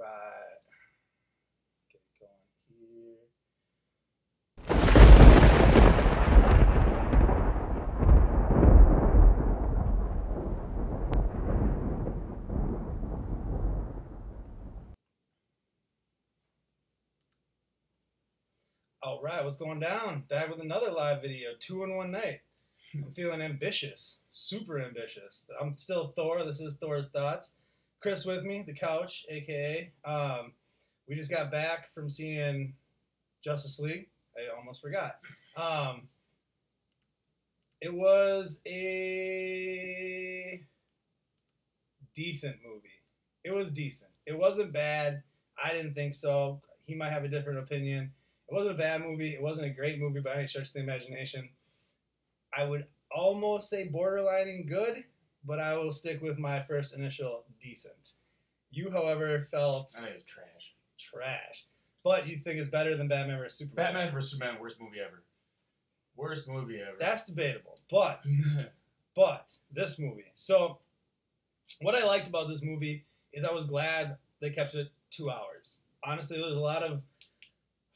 Right. Get it going here. All right, what's going down? Back with another live video, 2 in 1 night. I'm feeling ambitious, super ambitious. I'm still Thor. This is Thor's Thoughts. Chris with me, the couch, aka. We just got back from seeing Justice League. I almost forgot. It was a decent movie. It was decent. It wasn't bad. I didn't think so. He might have a different opinion. It wasn't a bad movie. It wasn't a great movie by any stretch of the imagination. I would almost say borderlining good, but I will stick with my first initial decent. You, however, felt... I think it's trash. Trash. But you think it's better than Batman vs. Superman? Batman vs. Superman, worst movie ever. Worst movie ever. That's debatable. But this movie. So, what I liked about this movie is I was glad they kept it 2 hours. Honestly, there was a lot of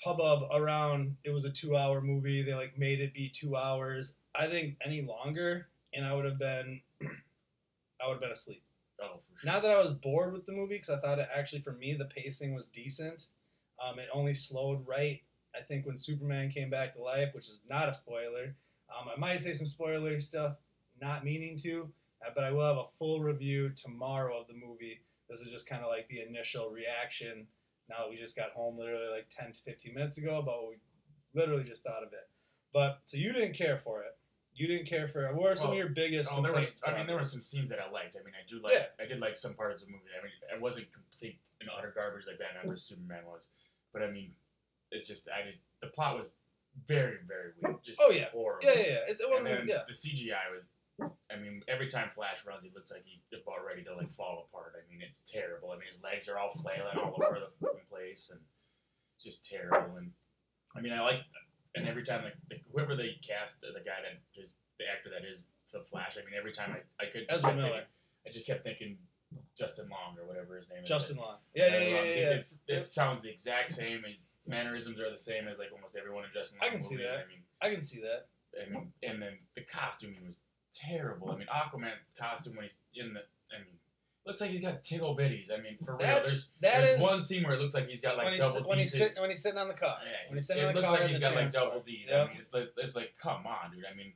hubbub around it was a 2-hour movie. They made it be 2 hours. I think any longer, and I would have been asleep. Oh, for sure. Not that I was bored with the movie, because I thought it actually, for me, the pacing was decent. It only slowed right, I think, when Superman came back to life, which is not a spoiler. I might say some spoilery stuff, not meaning to, but I will have a full review tomorrow of the movie. This is just kind of like the initial reaction now that we just got home literally 10 to 15 minutes ago about what we literally just thought of it. But, so you didn't care for it. You didn't care for it. What are some of your biggest complaints? There were some scenes that I liked. I mean, I did like some parts of the movie. I mean, it wasn't complete and utter garbage like Batman vs. Superman was. But I mean, it's just, the plot was very, very weak. Just horrible. Yeah. It wasn't, and then the CGI was, I mean, every time Flash runs, he looks like he's about ready to fall apart. I mean, it's terrible. I mean, his legs are all flailing all over the fucking place, and it's just terrible. And I mean, and every time whoever they cast, the guy that is the actor that is the Flash, I mean, every time I just kept thinking Justin Long or whatever his name is. Justin Long. Yeah. It sounds the exact same. His mannerisms are the same as almost everyone in Justin Long movies. I can see that. I mean, and then the costuming was terrible. I mean, Aquaman's costume when he's looks like he's got tickle bitties. I mean, for real. There's one scene where it looks like he's got double D's. When he's sitting on the car. Yeah, when he's sitting on the car. It looks like he's got double D's. Yep. I mean, it's like, come on, dude. I mean,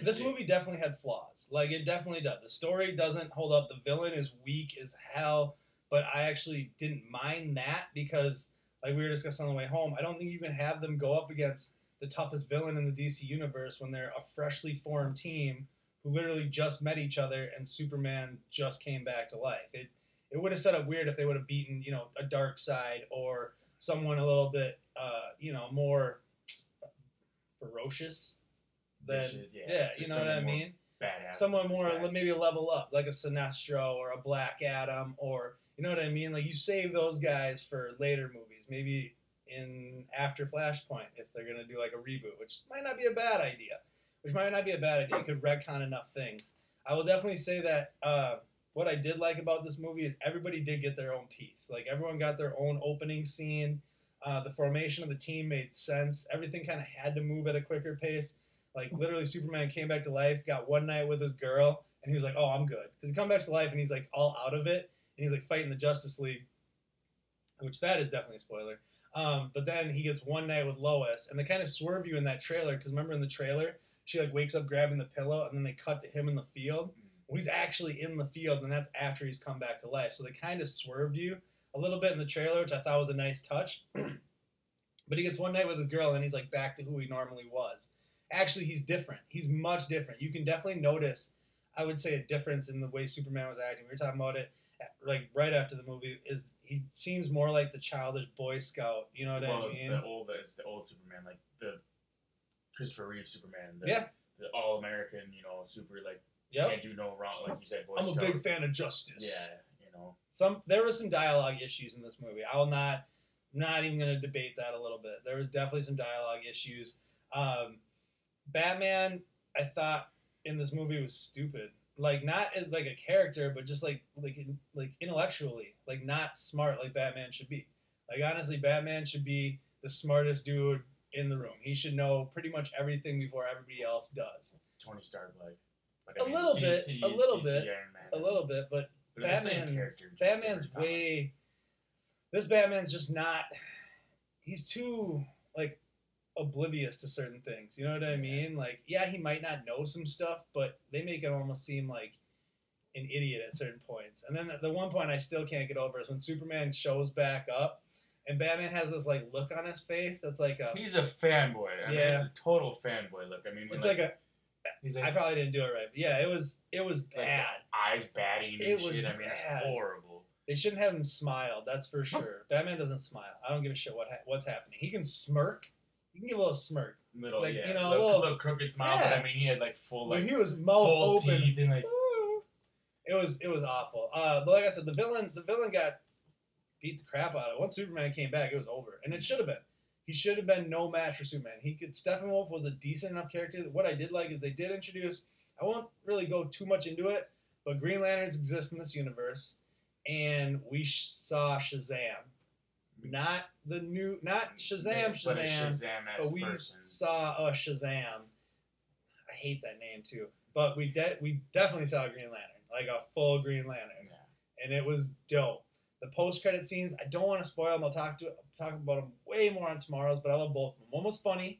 this movie definitely had flaws. It definitely does. The story doesn't hold up. The villain is weak as hell. But I actually didn't mind that because, like we were discussing on the way home, I don't think you can have them go up against the toughest villain in the DC universe when they're a freshly formed team who literally just met each other and Superman just came back to life. It would have set up weird if they would have beaten, a Darkseid or someone a little bit, more ferocious than, you know what I mean? Badass. Someone more, maybe a level up, like a Sinestro or a Black Adam, or, you know what I mean? You save those guys for later movies, maybe after Flashpoint, if they're going to do a reboot, which might not be a bad idea. You could retcon enough things. I will definitely say that what I did like about this movie is everybody did get their own piece. Everyone got their own opening scene. The formation of the team made sense. Everything kind of had to move at a quicker pace. Literally, Superman came back to life, got one night with his girl, and he was like, oh, I'm good. Because he comes back to life, and he's, all out of it, and he's, fighting the Justice League, which that is definitely a spoiler. But then he gets one night with Lois, and they kind of swerve you in that trailer, because remember in the trailer, she wakes up grabbing the pillow, and then they cut to him in the field. Well, he's actually in the field, and that's after he's come back to life. So they kind of swerved you a little bit in the trailer, which I thought was a nice touch. But he gets one night with his girl, and he's back to who he normally was. Actually, he's different. He's much different. You can definitely notice, I would say, a difference in the way Superman was acting. We were talking about it right after the movie. He seems more like the childish Boy Scout. You know what I mean? It's the old Superman, the Christopher Reeve Superman. The all-American, super, can't do no wrong, like you said, Boy Scout. I'm a big fan of justice. Yeah, There were some dialogue issues in this movie. I'm not even going to debate that a little bit. There was definitely some dialogue issues. Batman, I thought, in this movie was stupid. like not as like a character, but just like intellectually, like not smart like Batman should be. Like honestly, Batman should be the smartest dude in the room. He should know pretty much everything before everybody else does. Tony Stark like. But I mean, a little bit, a little bit, a little bit, but Batman's way. This Batman's just not. He's too like oblivious to certain things. You know what I mean? Like, yeah, he might not know some stuff, but they make it almost seem like an idiot at certain points. And then the one point I still can't get over is when Superman shows back up, and Batman has this like look on his face that's like a. He's a fanboy. I mean, it's a total fanboy look. I mean, it's like a. I probably didn't do it right, but yeah, it was bad. Like eyes batting and shit. I mean, it's horrible. They shouldn't have him smile. That's for sure. Batman doesn't smile. I don't give a shit what's happening. He can smirk. You can give a little smirk. Little, like, yeah. You know, a little crooked smile, but I mean, he had like full, like, he was mouth open. Teeth and, like, it was awful. But like I said, the villain got beat the crap out of. Once Superman came back, it was over, and it should have been. He should have been no match for Superman. Steppenwolf was a decent enough character. What I did like is they did introduce. I won't really go too much into it, but Green Lanterns exist in this universe, and we saw Shazam. Not Shazam, but we saw a Shazam. I hate that name too, but we definitely saw a Green Lantern, like a full Green Lantern, and it was dope. The post-credit scenes, I don't want to spoil them. I'll talk about them way more on tomorrow's, but I love both of them. One was funny,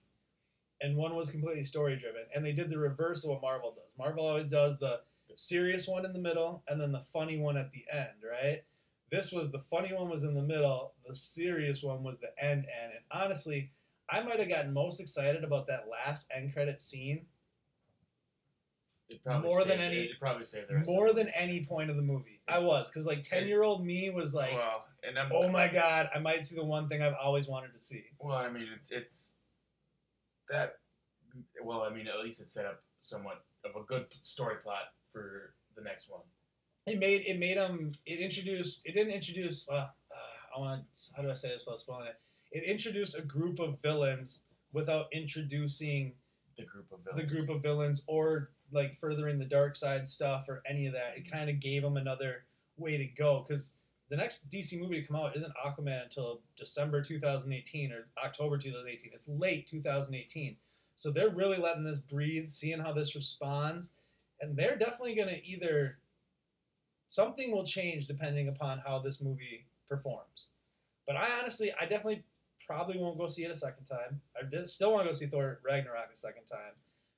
and one was completely story-driven, and they did the reverse of what Marvel does. Marvel always does the serious one in the middle, and then the funny one at the end, right? This was the funny one was in the middle, the serious one was the end, and honestly, I might have gotten most excited about that last end credit scene more than any point of the movie. I was, because like 10-year-old me was like, oh my god, I might see the one thing I've always wanted to see. Well, I mean, it's that. Well, I mean, at least it set up somewhat of a good story plot for the next one. It didn't introduce. How do I say this without spoiling it? It introduced a group of villains without introducing the group of villains or like furthering the dark side stuff or any of that. It kind of gave them another way to go, because the next DC movie to come out isn't Aquaman until December 2018 or October 2018. It's late 2018. So they're really letting this breathe, seeing how this responds, and they're definitely going to either something will change depending upon how this movie performs. But I definitely probably won't go see it a second time. I still want to go see Thor Ragnarok a second time.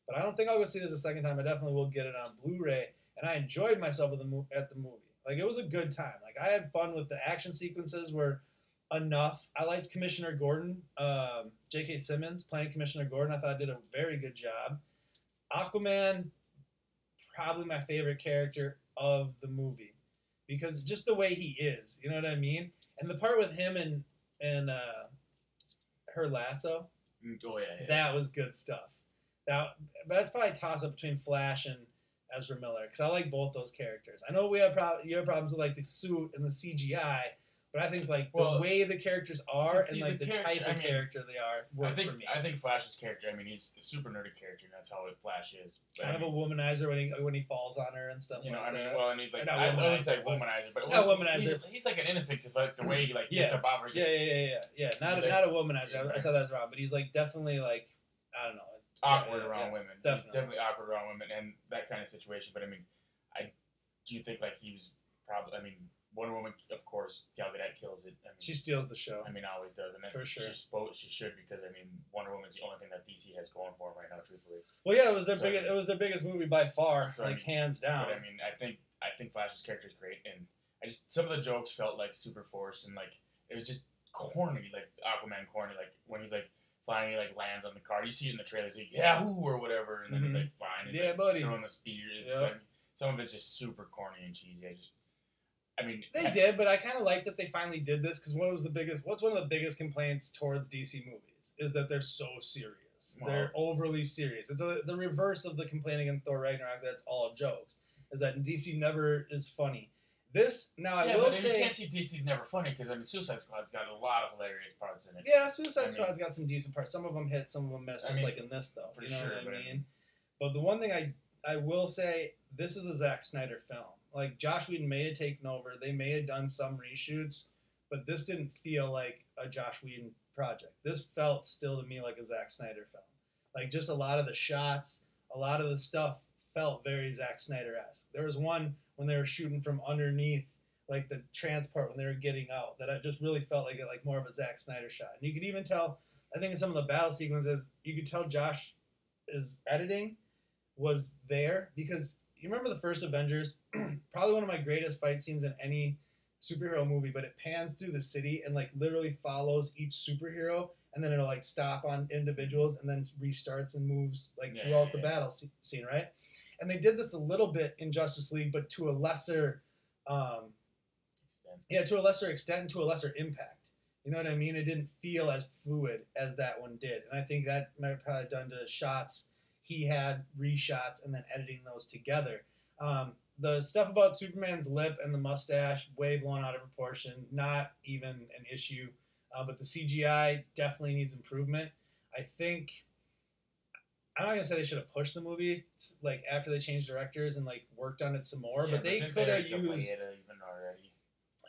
But I don't think I'll go see this a second time. I definitely will get it on Blu-ray. And I enjoyed myself at the movie. Like, it was a good time. Like, I had fun with the action sequences were enough. I liked Commissioner Gordon, J.K. Simmons playing Commissioner Gordon. I thought did a very good job. Aquaman, probably my favorite character of the movie, because just the way he is, you know what I mean? And the part with him and her lasso, that was good stuff. That's probably a toss-up between Flash and Ezra Miller, because I like both those characters. I know you have problems with like the suit and the CGI, but I think like the way the characters are and like the type of character they are work for me. I think Flash's character, I mean, he's a super nerdy character, and that's how Flash is. But kind of a womanizer when he falls on her and stuff. You know, like that. Well, and he's like I wouldn't say womanizer, but not womanizer. He's like an innocent, because like the way he like gets up off her. Yeah. Not a womanizer. I said that's wrong, but he's like definitely like I don't know. Awkward around women. Definitely. He's definitely awkward around women and that kind of situation. But I mean, do you think like he was probably? I mean, Wonder Woman, of course, Gal Gadot kills it. I mean, she steals the show. I mean, always does, and for sure. She should, because I mean, Wonder Woman is the only thing that DC has going for them right now, truthfully. Well, yeah, it was their biggest movie by far, hands down. But I mean, I think Flash's character is great, and some of the jokes felt like super forced, and like it was just corny, like Aquaman corny, like when he's like. Flying, he like lands on the car. You see it in the trailers, like Yahoo or whatever, and then he's like flying, and, buddy, throwing the spear. Like, some of it's just super corny and cheesy. They did, but I kind of like that they finally did this, because what's one of the biggest complaints towards DC movies is that they're so serious. Wow. They're overly serious. It's the reverse of the complaining in Thor Ragnarok that's all jokes. Is that DC never is funny. I will say you can't see DC's never funny, because I mean Suicide Squad's got a lot of hilarious parts in it. Yeah, Suicide Squad's got some decent parts. Some of them hit, some of them miss, like in this though. You know what I mean? But the one thing I will say this is a Zack Snyder film. Like Josh Whedon may have taken over, they may have done some reshoots, but this didn't feel like a Josh Whedon project. This felt still to me like a Zack Snyder film. Like just a lot of the shots, a lot of the stuff felt very Zack Snyder-esque. There was one when they were shooting from underneath, like the transport when they were getting out, that I just really felt like more of a Zack Snyder shot. And you could even tell, I think in some of the battle sequences, you could tell Josh is editing was there because you remember the first Avengers, probably one of my greatest fight scenes in any superhero movie, but it pans through the city and like literally follows each superhero, and then it'll like stop on individuals and then restarts and moves like throughout the battle scene, right? And they did this a little bit in Justice League, but to a lesser, to a lesser extent and to a lesser impact. You know what I mean? It didn't feel as fluid as that one did, and I think that might have probably done to shots he had, reshots, and then editing those together. The stuff about Superman's lip and the mustache, way blown out of proportion, not even an issue. But the CGI definitely needs improvement. I think, I'm not gonna say they should have pushed the movie like after they changed directors and like worked on it some more, but they could have used. Even already.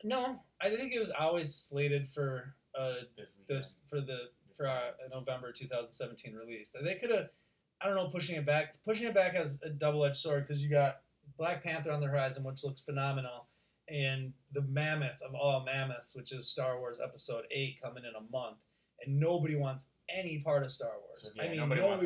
No, I think it was always slated for a November 2017 release. They could have, I don't know, pushing it back. Pushing it back has a double-edged sword because you got Black Panther on the horizon, which looks phenomenal, and the mammoth of all mammoths, which is Star Wars Episode 8, coming in a month, and nobody wants any part of Star Wars. So, yeah, I mean, nobody wants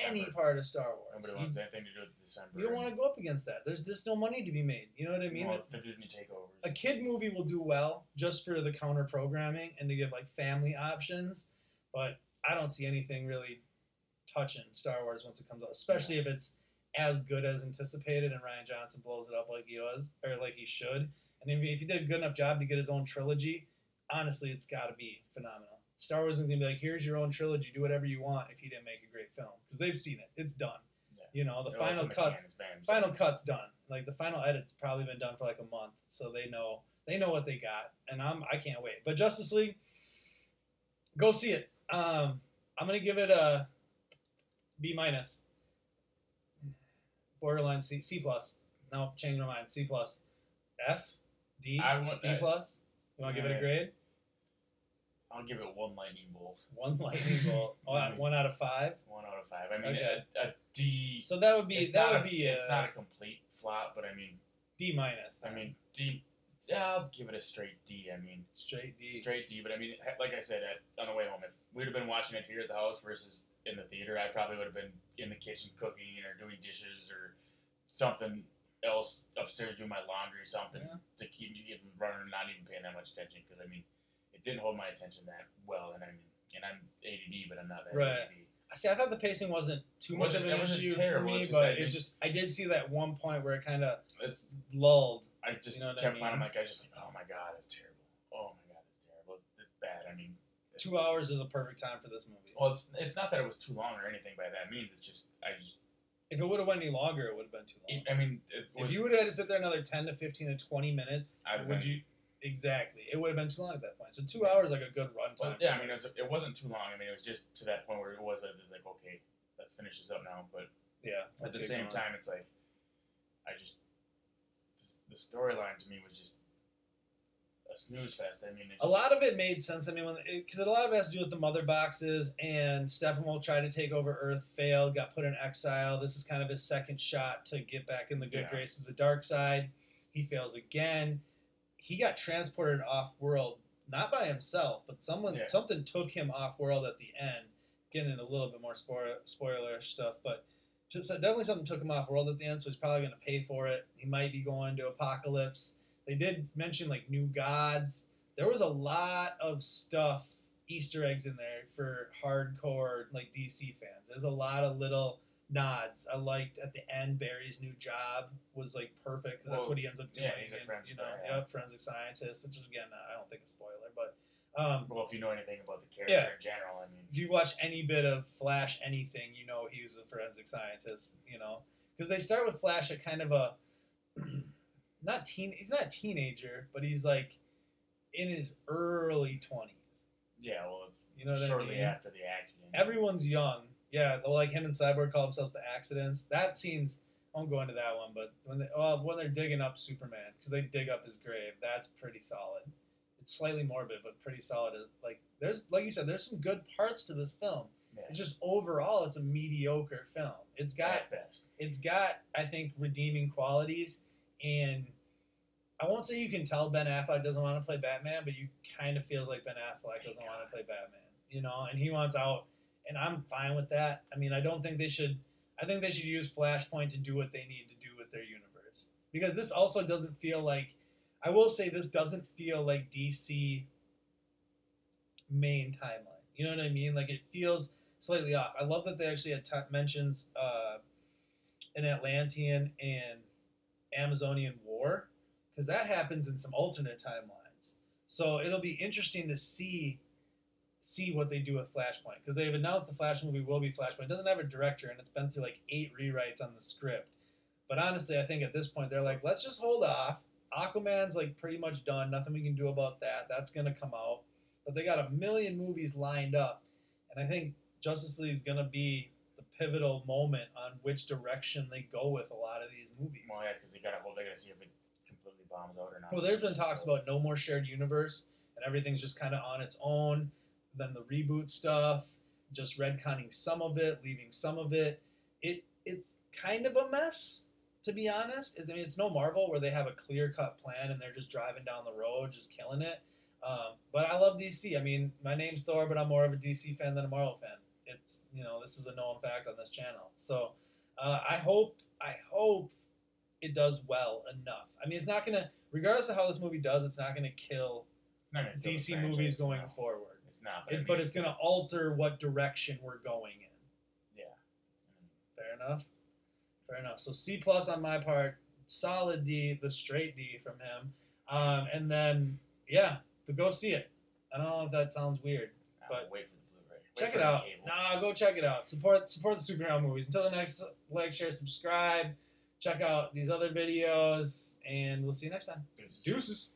any part of Star Wars. Nobody wants anything to do with December. You don't want to go up against that. There's just no money to be made. You know what I mean? Well, the Disney takeovers. A kid movie will do well just for the counter programming and to give like family options, but I don't see anything really touching Star Wars once it comes out, especially if it's as good as anticipated and Rian Johnson blows it up like he was or like he should. And if he did a good enough job to get his own trilogy, honestly, it's got to be phenomenal. Star Wars is going to be like, here's your own trilogy, do whatever you want if you didn't make a great film. Because they've seen it. It's done. Yeah. You know, the final cut's done. Like, the final edit's probably been done for like a month, so they know what they got. And I can't wait. But Justice League, go see it. I'm going to give it a B-. Borderline C+. No, change my mind. C+. F? D? D+? You want to give it a grade? I'll give it one lightning bolt. One lightning bolt. 1 out of 5? 1 out of 5. I mean, okay. a D. So that would be. It's not a complete flop, but I mean. D-. I mean, D. Yeah, I'll give it a straight D. I mean, straight D. Straight D. But I mean, like I said, on the way home, if we'd have been watching it here at the house versus in the theater, I probably would have been in the kitchen cooking or doing dishes or something else upstairs doing my laundry, something to keep me from running and not even paying that much attention. Because I mean, it didn't hold my attention that well, and I mean, and I'm ADD, but I'm not that ADD. See, I thought the pacing wasn't too much of an issue for me, but I did see that one point where it kind of lulled. I just kept finding I was just like, oh my god, that's terrible. Oh my god, that's terrible. It's bad. I mean, 2 hours is a perfect time for this movie. Well, it's not that it was too long or anything by that means. It's just if it would have went any longer, it would have been too long. I mean, if you would have had to sit there another 10 to 15 to 20 minutes, Exactly. It would have been too long at that point. So 2 hours like a good run time. Well, yeah, I mean, it wasn't too long. I mean, it was just to that point where it was like, okay, let's finish this up now. But yeah, at the same time, it's like, the storyline to me was just a snooze fest. I mean, a lot of it made sense. I mean, because a lot of it has to do with the mother boxes, and Steppenwolf tried to take over Earth, failed, got put in exile. This is kind of his second shot to get back in the good graces of Darkseid. He fails again. He got transported off-world, not by himself, but something took him off-world at the end. Getting into a little bit more spoiler stuff, but definitely something took him off-world at the end, so he's probably going to pay for it. He might be going to Apocalypse. They did mention, like, new gods. There was a lot of stuff, Easter eggs in there for hardcore, like, DC fans. There's a lot of little nods. I liked at the end Barry's new job was like perfect because that's what he ends up doing. Yeah, he's a forensic forensic scientist, which is again I don't think a spoiler, but well, if you know anything about the character in general, I mean, if you watch any bit of Flash, anything, you know he was a forensic scientist. You know, because they start with Flash at kind of a he's not a teenager, but he's like in his early 20s. Yeah, well, it's shortly after the accident. Everyone's young. Yeah, like him and Cyborg call themselves the Accidents. That scene's I won't go into that one, but when they're digging up Superman, because they dig up his grave, that's pretty solid. It's slightly morbid, but pretty solid. Like there's, like you said, there's some good parts to this film. Yeah. It's just overall, it's a mediocre film. It's got I think redeeming qualities, and I won't say you can tell Ben Affleck doesn't want to play Batman, but you kind of feel like Ben Affleck doesn't want to play Batman, you know, and he wants out, and I'm fine with that. I mean, I don't think they should. I think they should use Flashpoint to do what they need to do with their universe, because this also doesn't feel like. I will say this doesn't feel like DC main timeline. You know what I mean? Like it feels slightly off. I love that they actually had mentions an Atlantean and Amazonian war, because that happens in some alternate timelines. So it'll be interesting to see what they do with Flashpoint, because they've announced the Flash movie will be Flashpoint. It doesn't have a director, and it's been through like 8 rewrites on the script. But honestly, I think at this point they're like, let's just hold off. Aquaman's like pretty much done. Nothing we can do about that. That's gonna come out. But they got a million movies lined up, and I think Justice League is gonna be the pivotal moment on which direction they go with a lot of these movies. Well, yeah, because they gotta see if it completely bombs out or not. Well, there's been talks about no more shared universe, and everything's just kind of on its own. Then the reboot stuff, just retconning some of it, leaving some of it. It's kind of a mess, to be honest. I mean, it's no Marvel where they have a clear-cut plan and they're just driving down the road, just killing it. But I love DC. I mean, my name's Thor, but I'm more of a DC fan than a Marvel fan. It's, you know, this is a known fact on this channel. So I hope it does well enough. I mean, it's not gonna, regardless of how this movie does, it's not gonna kill DC movies going forward. It's not, but it's gonna alter what direction we're going in. Yeah. Fair enough. Fair enough. So C+ on my part, solid D, the straight D from him. And then, yeah, but go see it. I don't know if that sounds weird, but wait for the Blu-ray. Check it out. Nah, go check it out. Support the superhero movies. Until the next, like, share, subscribe. Check out these other videos, and we'll see you next time. Deuces.